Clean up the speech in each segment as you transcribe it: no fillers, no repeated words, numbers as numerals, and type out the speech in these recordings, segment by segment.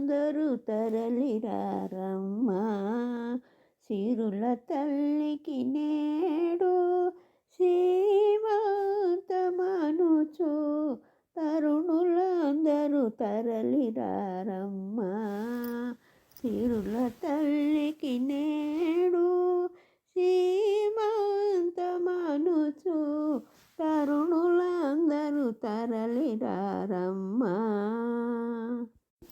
అందరూ తరలిరారమ్మా. సిరుల తల్లికి నేడు సీమంతమనుచు తరుణులందరూ తరలిరారమ్మా. సిరుల తల్లికి నేడు సీమంతమనుచు తరుణులందరూ తరలిరారమ్మా.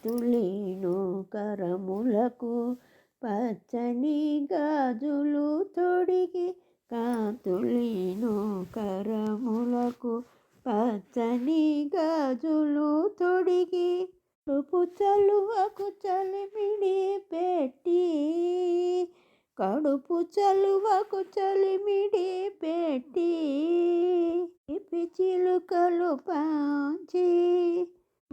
తులేను కరములకు పచ్చని గాజులు తొడిగి, కాంతులేను కరములకు పచ్చని గాజులు తొడిగి, కడుపు చలువకు చలిమిడి పెట్టి, కడుపు చలువకు చలిమిడి పెట్టి, చిలుకలు పాంచి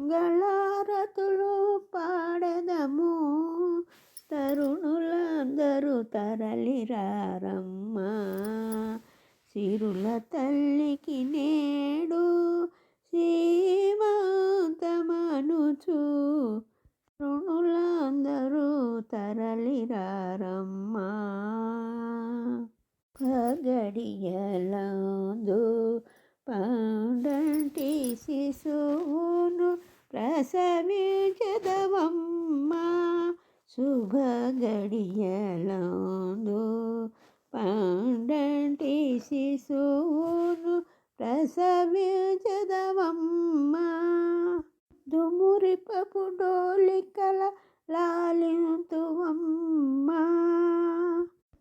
మంగళారతులు పాడెదము. తరుణులందరూ తరలిరారమ్మా. సిరుల తల్లికి నేడు సీమంతమనుచు తరుణులందరూ తరలిరారమ్మా. గడియలందు పండంటి శిశువును ప్రసవించెదవమ్మా. శుభ గడియలందు పండంటి శిశువును ప్రసవించెదవమ్మా. దుమురిపపు డోలికల లాలింతువమ్మా.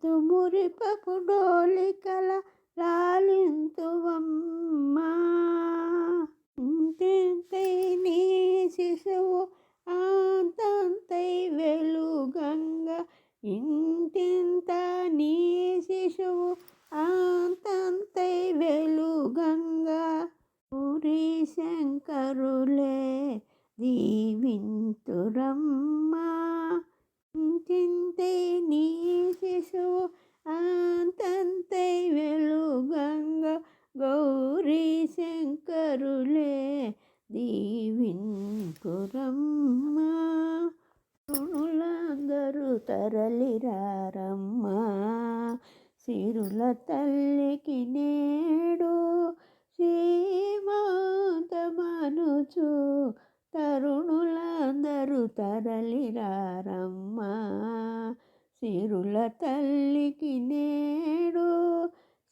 దుమురిపపు డోలికల లాలింతువమ్మా. ఇంతింతై నీ శిశువు అంతంతై వెలుగంగా, ఇంతింత నీ శిశువు అంతంతై వెలుగంగా, పూరి శంకరులే దీవింతురమ్మా. ఇంతింతై నీ శిశువు అంతంతై వెలుగంగా, గౌరీ శంకరులే దీవింతురమ్మా. తరుణులందరూ తరలిరారమ్మా. సిరుల తల్లికి నేడు సీమంతమనుచు తరుణులందరూ తరలిరారమ్మా. సిరుల తల్లికి నేడు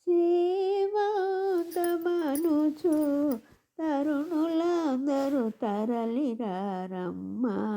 సీమంతమనుచు తరుణులందరూ తరలిరారమ్మా.